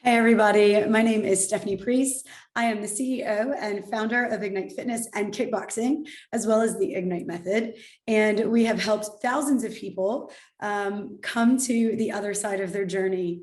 Hey everybody, my name is Stephanie Priest. I am the CEO and founder of Ignite Fitness and Kickboxing, as well as the Ignite Method. And we have helped thousands of people come to the other side of their journey,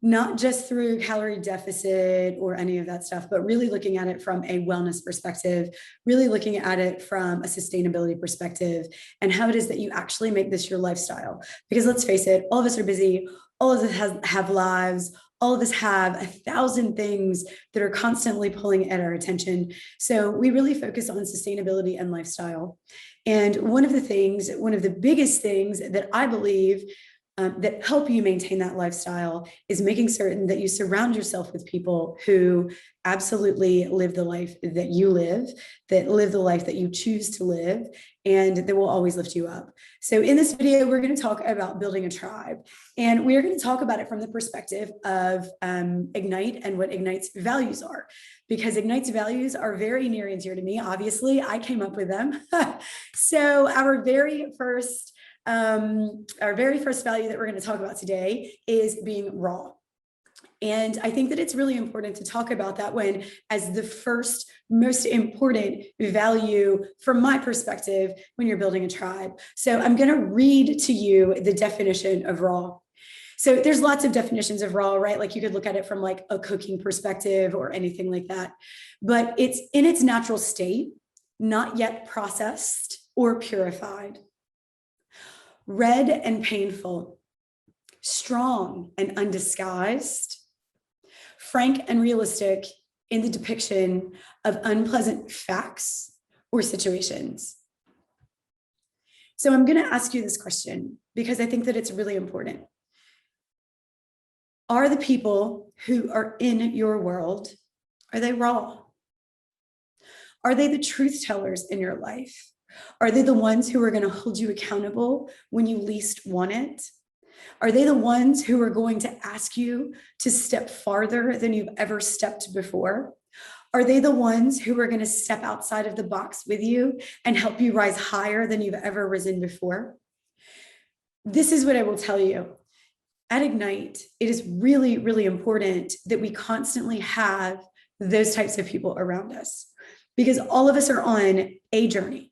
not just through calorie deficit or any of that stuff, but really looking at it from a wellness perspective, really looking at it from a sustainability perspective, and how it is that you actually make this your lifestyle. Because let's face it, all of us are busy, all of us have lives, all of us have 1,000 things that are constantly pulling at our attention. So we really focus on sustainability and lifestyle. And one of the biggest things that I believe that help you maintain that lifestyle is making certain that you surround yourself with people who absolutely live the life that you live, that live the life that you choose to live, and that will always lift you up. So in this video, we're going to talk about building a tribe, and we're going to talk about it from the perspective of Ignite and what Ignite's values are, because Ignite's values are very near and dear to me. Obviously, I came up with them. So our very first value that we're going to talk about today is being raw. And I think that it's really important to talk about that one as the first most important value from my perspective when you're building a tribe. So I'm going to read to you the definition of raw. So there's lots of definitions of raw, right? Like you could look at it from like a cooking perspective or anything like that, but it's in its natural state, not yet processed or purified. Red and painful, strong and undisguised, frank and realistic in the depiction of unpleasant facts or situations. So I'm going to ask you this question because I think that it's really important. Are the people who are in your world, are they raw? Are they the truth tellers in your life? Are they the ones who are going to hold you accountable when you least want it? Are they the ones who are going to ask you to step farther than you've ever stepped before? Are they the ones who are going to step outside of the box with you and help you rise higher than you've ever risen before? This is what I will tell you. At Ignite, it is really, really important that we constantly have those types of people around us, because all of us are on a journey.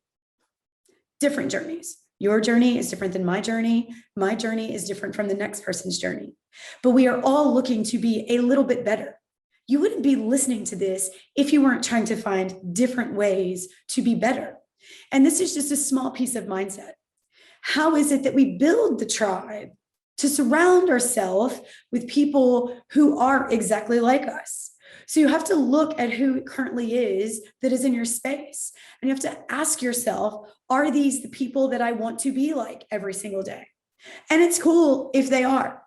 Different journeys. Your journey is different than my journey. My journey is different from the next person's journey. But we are all looking to be a little bit better. You wouldn't be listening to this if you weren't trying to find different ways to be better. And this is just a small piece of mindset. How is it that we build the tribe to surround ourselves with people who are exactly like us? So you have to look at who it currently is that is in your space. And you have to ask yourself, are these the people that I want to be like every single day? And it's cool if they are.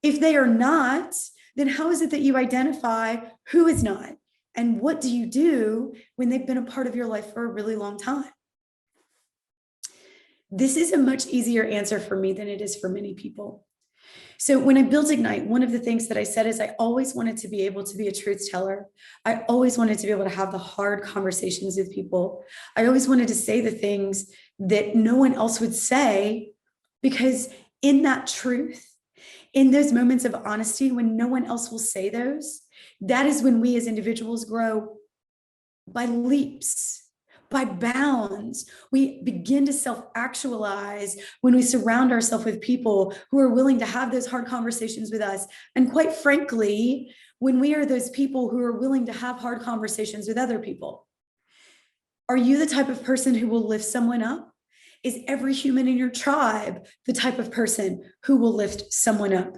If they are not, then how is it that you identify who is not? And what do you do when they've been a part of your life for a really long time? This is a much easier answer for me than it is for many people. So when I built Ignite, one of the things that I said is I always wanted to be able to be a truth teller. I always wanted to be able to have the hard conversations with people. I always wanted to say the things that no one else would say, because in that truth, in those moments of honesty, when no one else will say those, that is when we as individuals grow by leaps. By bounds. We begin to self-actualize when we surround ourselves with people who are willing to have those hard conversations with us. And quite frankly, when we are those people who are willing to have hard conversations with other people. Are you the type of person who will lift someone up? Is every human in your tribe the type of person who will lift someone up?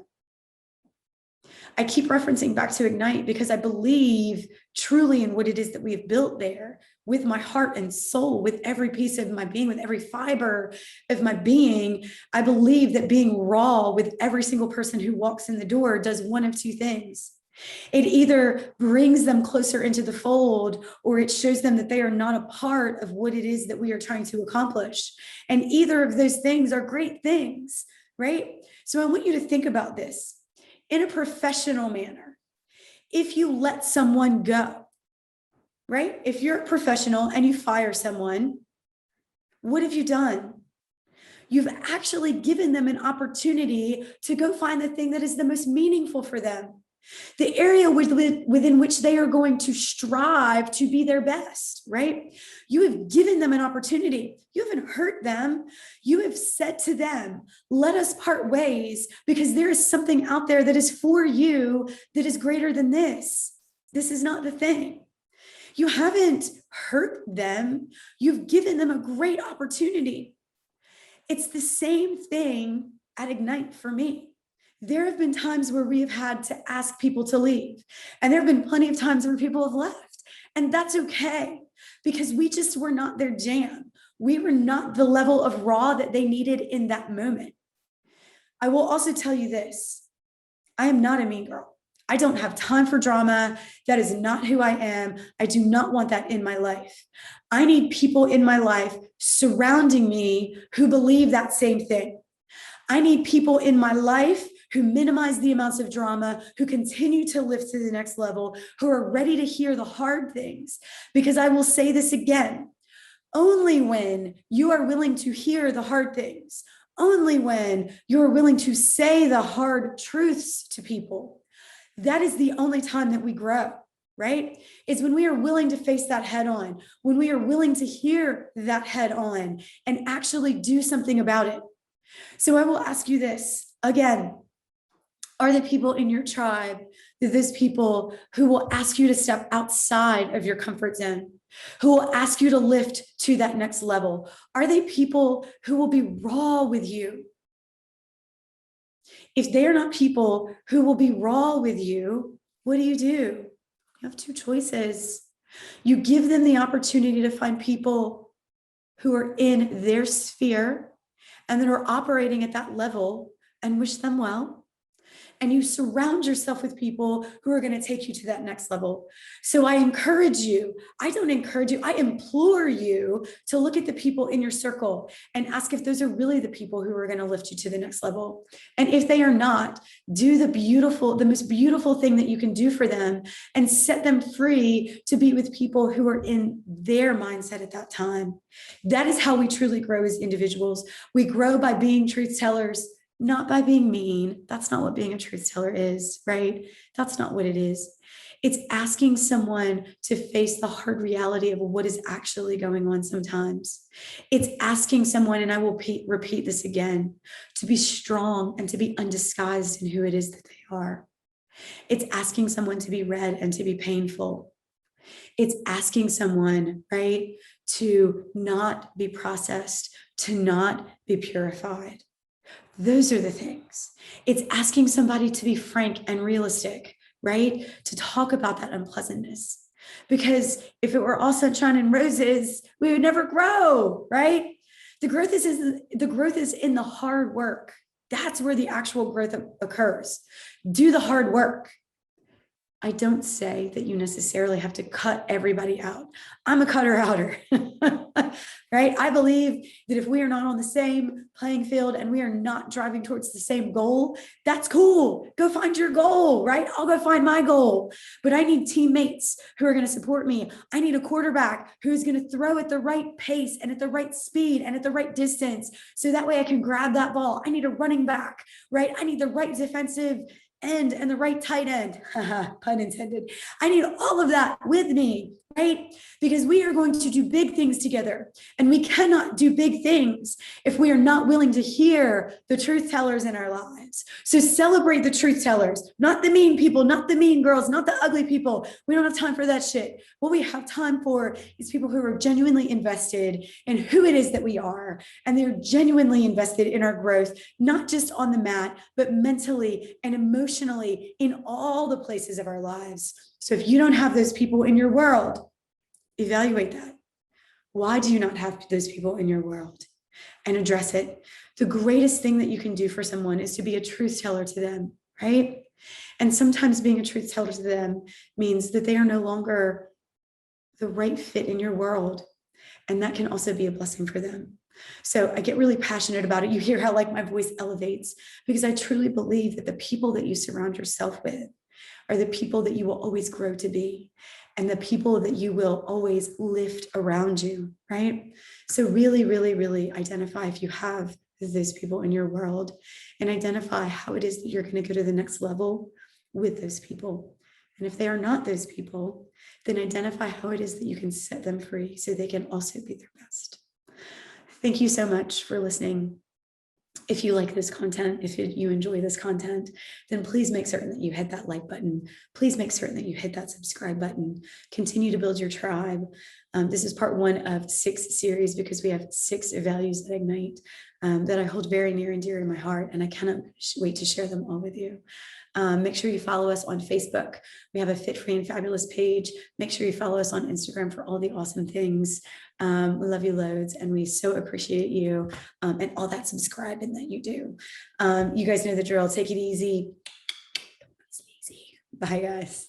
I keep referencing back to Ignite because I believe truly in what it is that we've built there with my heart and soul, with every piece of my being, with every fiber of my being. I believe that being raw with every single person who walks in the door does one of two things. It either brings them closer into the fold, or it shows them that they are not a part of what it is that we are trying to accomplish. And either of those things are great things, right? So I want you to think about this. In a professional manner, if you let someone go, right? If you're a professional and you fire someone, what have you done? You've actually given them an opportunity to go find the thing that is the most meaningful for them. the area within which they are going to strive to be their best, right? You have given them an opportunity. You haven't hurt them. You have said to them, let us part ways because there is something out there that is for you that is greater than this. This is not the thing. You haven't hurt them. You've given them a great opportunity. It's the same thing at Ignite for me. There have been times where we have had to ask people to leave, and there have been plenty of times where people have left, and that's okay because we just were not their jam. We were not the level of raw that they needed in that moment. I will also tell you this. I am not a mean girl. I don't have time for drama. That is not who I am. I do not want that in my life. I need people in my life surrounding me who believe that same thing. I need people in my life who minimize the amounts of drama, who continue to lift to the next level, who are ready to hear the hard things. Because I will say this again, only when you are willing to hear the hard things, only when you're willing to say the hard truths to people, that is the only time that we grow, right? It's when we are willing to face that head on, when we are willing to hear that head on and actually do something about it. So I will ask you this again. Are the people in your tribe, those people who will ask you to step outside of your comfort zone, who will ask you to lift to that next level? Are they people who will be raw with you? If they are not people who will be raw with you, what do? You have two choices. You give them the opportunity to find people who are in their sphere and that are operating at that level and wish them well. And you surround yourself with people who are going to take you to that next level. So I encourage you, I don't encourage you, I implore you to look at the people in your circle and ask if those are really the people who are going to lift you to the next level. And if they are not, do the most beautiful thing that you can do for them and set them free to be with people who are in their mindset at that time. That is how we truly grow as individuals. We grow by being truth tellers, not by being mean. That's not what being a truth teller is, right? That's not what it is. It's asking someone to face the hard reality of what is actually going on sometimes. It's asking someone, and I will repeat this again, to be strong and to be undisguised in who it is that they are. It's asking someone to be red and to be painful. It's asking someone, right, to not be processed, to not be purified. Those are the things. It's asking somebody to be frank and realistic, right? To talk about that unpleasantness. Because if it were all sunshine and roses, we would never grow, right? The growth is in the hard work. That's where the actual growth occurs. Do the hard work. I don't say that you necessarily have to cut everybody out. I'm a cutter outer, right? I believe that if we are not on the same playing field and we are not driving towards the same goal, that's cool. Go find your goal, right? I'll go find my goal. But I need teammates who are going to support me. I need a quarterback who's going to throw at the right pace and at the right speed and at the right distance. So that way I can grab that ball. I need a running back, right? I need the right defensive end and the right tight end, pun intended. I need all of that with me, right? Because we are going to do big things together, and we cannot do big things if we are not willing to hear the truth tellers in our lives. So celebrate the truth tellers, not the mean people, not the mean girls, not the ugly people. We don't have time for that shit. What we have time for is people who are genuinely invested in who it is that we are, and they're genuinely invested in our growth, not just on the mat, but mentally and emotionally in all the places of our lives. So if you don't have those people in your world, evaluate that. Why do you not have those people in your world? And address it. The greatest thing that you can do for someone is to be a truth teller to them, right? And sometimes being a truth teller to them means that they are no longer the right fit in your world. And that can also be a blessing for them. So I get really passionate about it. You hear how like my voice elevates, because I truly believe that the people that you surround yourself with are the people that you will always grow to be, and the people that you will always lift around you, right? So really, really, really identify if you have those people in your world, and identify how it is that you're going to go to the next level with those people. And if they are not those people, then identify how it is that you can set them free so they can also be their best. Thank you so much for listening. If you like this content, if you enjoy this content, then please make certain that you hit that like button. Please make certain that you hit that subscribe button. Continue to build your tribe. This is part 1 of 6 series, because we have 6 values at Ignite that I hold very near and dear to my heart, and I cannot wait to share them all with you. Make sure you follow us on Facebook. We have a Fit, Free, and Fabulous page. Make sure you follow us on Instagram for all the awesome things. We love you loads, and we so appreciate you and all that subscribing that you do. You guys know the drill. Take it easy. Bye, guys.